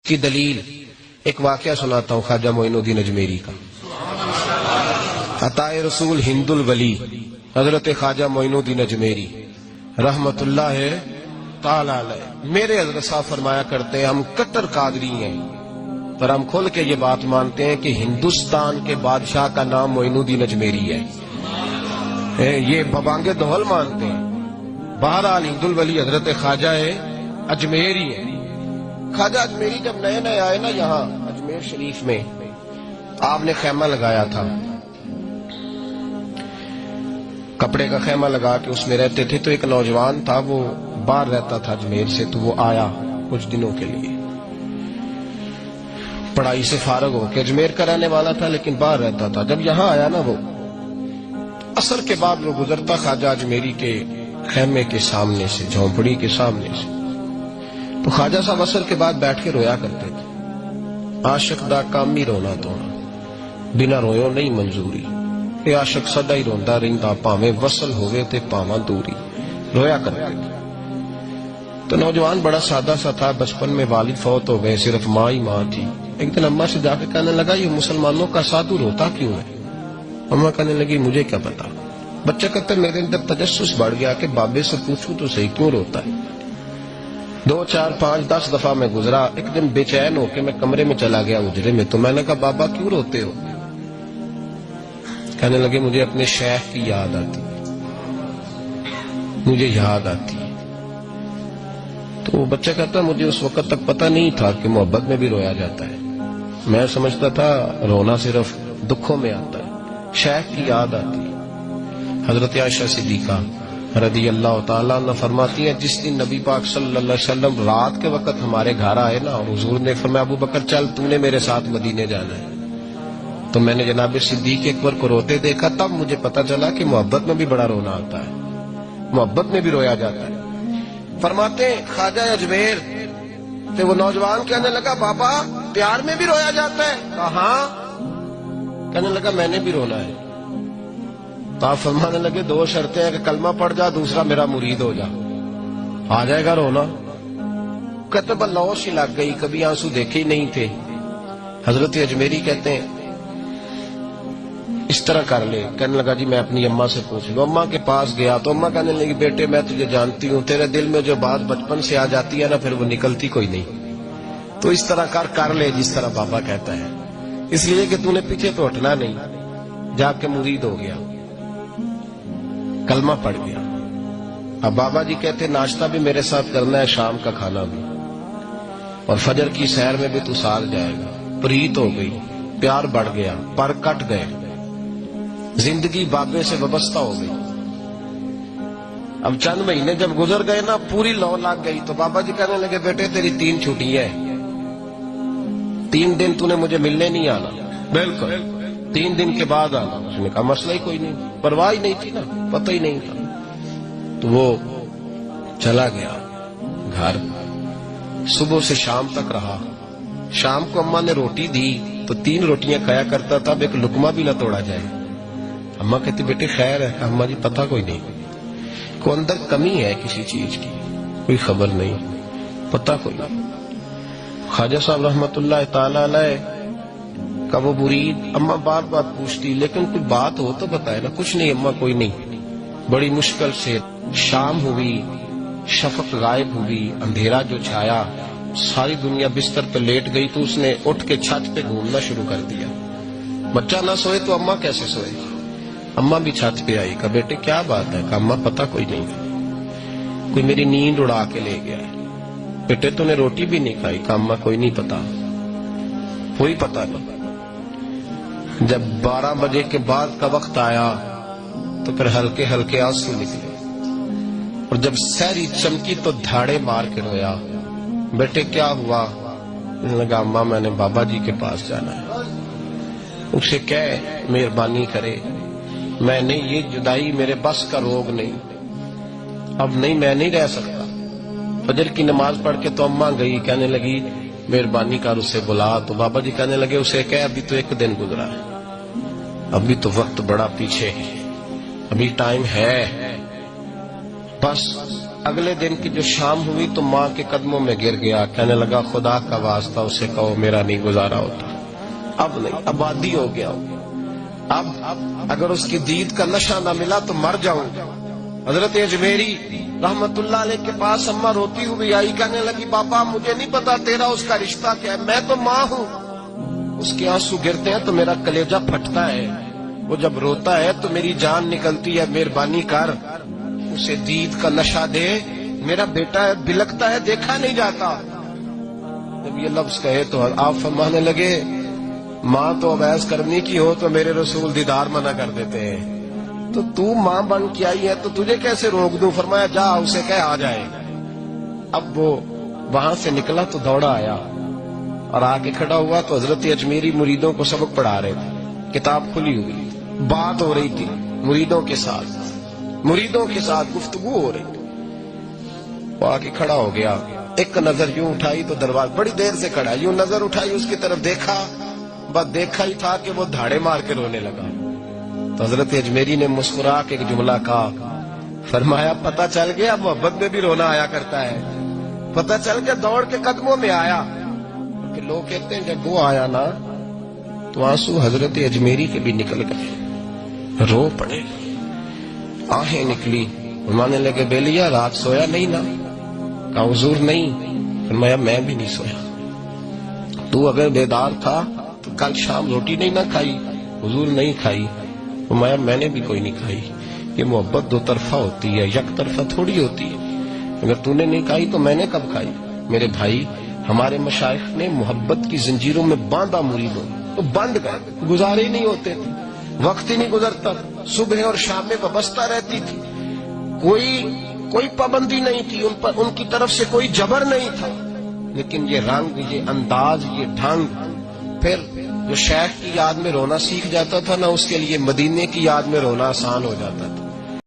کی دلیل ایک واقعہ سناتا ہوں خواجہ معین الدین اجمیری کا۔ عطائے رسول ہند الولی حضرت خواجہ معین الدین اجمیری رحمت اللہ تعالی علیہ، میرے حضرت صاحب فرمایا کرتے ہیں ہم کٹر قادری ہیں، پر ہم کھل کے یہ بات مانتے ہیں کہ ہندوستان کے بادشاہ کا نام معین الدین اجمیری ہے، یہ ببانگ دہل مانتے ہیں۔ بہرحال ہند الولی حضرت خواجہ اجمیری ہے۔ خواجہ اجمیری جب نئے نئے آئے نا یہاں اجمیر شریف میں، آپ نے خیمہ لگایا تھا، کپڑے کا خیمہ لگا کے اس میں رہتے تھے۔ تو ایک نوجوان تھا، وہ باہر رہتا تھا اجمیر سے، تو وہ آیا کچھ دنوں کے لیے، پڑھائی سے فارغ ہو کے، اجمیر کا رہنے والا تھا لیکن باہر رہتا تھا۔ جب یہاں آیا نا، وہ عصر کے بعد وہ گزرتا خواجہ اجمیری کے خیمے کے سامنے سے، جھونپڑی کے سامنے سے، تو خواجہ صاحب عصر کے بعد بیٹھ کے رویا کرتے تھے۔ عاشق دا کام ہی رونا تونا، بنا رویوں نہیں منظوری، اے عاشق سدا ہی روندا رہندا، پاویں وصل ہوئے تے پاواں دوری، رویا کرتے تھے۔ تو نوجوان بڑا سادہ سا تھا، بچپن میں والد فوت ہو گئے، صرف ماں ہی ماں تھی۔ ایک دن اماں سے جا کے کہنے لگا یہ مسلمانوں کا سادھو روتا کیوں ہے؟ اماں کہنے لگی مجھے کیا پتا۔ بچہ کہتا میرے اندر تجسس بڑھ گیا کہ بابے سے پوچھوں تو صحیح کیوں روتا ہے۔ 2 4 5 10 دفعہ میں گزرا، ایک دن بے چین ہو کے میں کمرے میں چلا گیا اجرے میں، تو میں نے کہا بابا کیوں روتے ہو؟ کہنے لگے مجھے اپنے شیخ کی یاد آتی ہے، مجھے یاد آتی ہے۔ تو وہ بچہ کہتا مجھے اس وقت تک پتہ نہیں تھا کہ محبت میں بھی رویا جاتا ہے، میں سمجھتا تھا رونا صرف دکھوں میں آتا ہے، شیخ کی یاد آتی ہے۔ حضرت عائشہ صدیقہ رضی اللہ تعالیٰ عنہ فرماتی ہیں جس دن نبی پاک صلی اللہ علیہ وسلم رات کے وقت ہمارے گھر آئے نا، اور حضور نے فرمایا ابو بکر چل تو نے میرے ساتھ مدینے جانا ہے، تو میں نے جناب صدیق اکبر کو روتے دیکھا، تب مجھے پتا چلا کہ محبت میں بھی بڑا رونا آتا ہے، محبت میں بھی رویا جاتا ہے۔ فرماتے ہیں خواجہ اجمیر تو وہ نوجوان کہنے لگا بابا پیار میں بھی رویا جاتا ہے؟ کہا ہاں۔ کہنے لگا میں نے بھی رونا ہے۔ تو آپ فرمانے لگے 2 شرطیں ہیں کہ کلمہ پڑھ جا، دوسرا میرا مرید ہو جا، آ جائے گا رونا۔ کہتے بلوش ہی لگ گئی، کبھی آنسو دیکھے ہی نہیں تھے۔ حضرت اجمیری کہتے ہیں اس طرح کر لے۔ کہنے لگا جی میں اپنی اماں سے پوچھ لوں۔ اماں کے پاس گیا تو اماں کہنے لگی بیٹے میں تجھے جانتی ہوں، تیرے دل میں جو بات بچپن سے آ جاتی ہے نا پھر وہ نکلتی کوئی نہیں، تو اس طرح کر لے جس طرح بابا کہتا ہے، اس لیے کہ تو نے پیچھے تو ہٹنا نہیں۔ جا کے مرید ہو گیا، کلمہ پڑھ گیا۔ اب بابا جی کہتے ناشتہ بھی میرے ساتھ کرنا ہے، شام کا کھانا بھی، اور فجر کی سیر میں بھی تو ساتھ جائے گا۔ پریت ہو گئی، پیار بڑھ گیا، پر کٹ گئے، زندگی بابے سے وابستہ ہو گئی۔ اب چند مہینے جب گزر گئے نا، پوری لو لگ گئی، تو بابا جی کہنے لگے بیٹے تیری 3 چھٹی ہے، 3 دن تو نے مجھے ملنے نہیں آنا، بالکل 3 دن کے بعد آنا۔ اس نے کہا مسئلہ ہی کوئی نہیں، پرواہ ہی نہیں تھی نا، پتہ ہی نہیں تھا۔ تو وہ چلا گیا گھر، صبح سے شام تک رہا۔ شام کو اماں نے روٹی دی تو 3 روٹیاں کھایا کرتا تھا، اب ایک لقمہ بھی نہ توڑا جائے۔ اماں کہتی بیٹے خیر ہے؟ اماں جی پتہ کوئی نہیں، کو اندر کمی ہے کسی چیز کی، کوئی خبر نہیں، پتہ کوئی نہیں۔ خواجہ صاحب رحمت اللہ تعالی علیہ کا وہ مرید، اماں بار بار پوچھتی لیکن کوئی بات ہو تو بتائے نا، کچھ نہیں اماں کوئی نہیں۔ بڑی مشکل سے شام ہوئی، شفق غائب ہوئی، اندھیرا جو چھایا، ساری دنیا بستر پہ لیٹ گئی، تو اس نے اٹھ کے چھت پہ گھومنا شروع کر دیا۔ بچہ نہ سوئے تو اماں کیسے سوئے؟ اماں بھی چھت پہ آئی، کہا بیٹے کیا بات ہے؟ کہا اماں پتہ کوئی نہیں، کوئی میری نیند اڑا کے لے گیا ہے۔ بیٹے تو نے روٹی بھی نہیں کھائی؟ کہا اماں کوئی نہیں پتا، کوئی پتہ نہیں۔ جب 12 بجے کے بعد کا وقت آیا تو پھر ہلکے ہلکے آنسو نکلے، اور جب سحری چمکی تو دھاڑے مار کے رویا۔ بیٹے کیا ہوا؟ لگا اماں میں نے بابا جی کے پاس جانا ہے، اسے کہہ مہربانی کرے، میں نے یہ جدائی میرے بس کا روگ نہیں، اب نہیں میں نہیں رہ سکتا۔ فجر کی نماز پڑھ کے تو اماں گئی، کہنے لگی مہربانی کر اسے بلا۔ تو بابا جی کہنے لگے اسے کہہ ابھی تو 1 دن گزرا ہے، ابھی تو وقت بڑا پیچھے ہے، ابھی ٹائم ہے، بس اگلے دن کی جو شام ہوئی تو ماں کے قدموں میں گر گیا، کہنے لگا خدا کا واسطہ اسے کہو میرا نہیں گزارا ہوتا، اب نہیں، آبادی ہو گیا، اب اگر اس کی دید کا نشہ نہ ملا تو مر جاؤں گا۔ حضرت اجمیری رحمت اللہ علیہ کے پاس اماں روتی ہوئی آئی، کہنے لگی بابا مجھے نہیں پتا تیرا اس کا رشتہ کیا ہے، میں تو ماں ہوں۔ اس کے آنسو گرتے ہیں تو میرا کلیجہ پھٹتا ہے، وہ جب روتا ہے تو میری جان نکلتی ہے، مہربانی کر اسے دید کا نشہ دے، میرا بیٹا ہے بلکتا ہے دیکھا نہیں جاتا۔ جب یہ لفظ کہے تو آپ فرمانے لگے ماں تو اویس کرنی کی ہو تو میرے رسول دیدار منع کر دیتے ہیں، تو ماں بن کے آئی ہے تو تجھے کیسے روک دوں؟ فرمایا جا اسے کہہ آ جائے۔ اب وہ وہاں سے نکلا تو دوڑا آیا اور آ کے کھڑا ہوا تو حضرت اجمیری مریدوں کو سبق پڑھا رہے تھے، کتاب کھلی ہوئی، بات ہو رہی تھی مریدوں کے ساتھ گفتگو ہو رہی تھی۔ وہ آ کے کھڑا ہو گیا، ایک نظر یوں اٹھائی تو دروازہ، بڑی دیر سے کھڑا، یوں نظر اٹھائی اس کی طرف دیکھا، بس دیکھا ہی تھا کہ وہ دھاڑے مار کے رونے لگا۔ تو حضرت اجمیری نے مسکرا کے ایک جملہ کہا، فرمایا پتہ چل گیا محبت میں بھی رونا آیا کرتا ہے، پتہ چل کے دوڑ کے قدموں میں آیا۔ کہ لوگ کہتے ہیں جب وہ آیا نا تو آنسو حضرت اجمیری کے بھی نکل گئے، رو پڑے، آہیں نکلی، فرمانے لگے بیلیا رات سویا نہیں نا؟ کہا حضور نہیں۔ فرمایا میں بھی نہیں سویا، تو اگر بیدار تھا تو کل شام روٹی نہیں نہ کھائی؟ حضور نہیں کھائی۔ فرمایا میں نے بھی کوئی نہیں کھائی۔ یہ محبت دو طرفہ ہوتی ہے، یک طرفہ تھوڑی ہوتی ہے، اگر تو نے نہیں کھائی تو میں نے کب کھائی؟ میرے بھائی ہمارے مشائخ نے محبت کی زنجیروں میں باندھا مریدوں تو بند گئے، گزارے ہی نہیں ہوتے تھے، وقت ہی نہیں گزرتا، صبح اور شام میں وابستہ رہتی تھی، کوئی پابندی نہیں تھی ان پر، ان کی طرف سے کوئی جبر نہیں تھا، لیکن یہ رنگ، یہ انداز، یہ ڈھنگ، پھر جو شیخ کی یاد میں رونا سیکھ جاتا تھا نا اس کے لیے مدینے کی یاد میں رونا آسان ہو جاتا تھا۔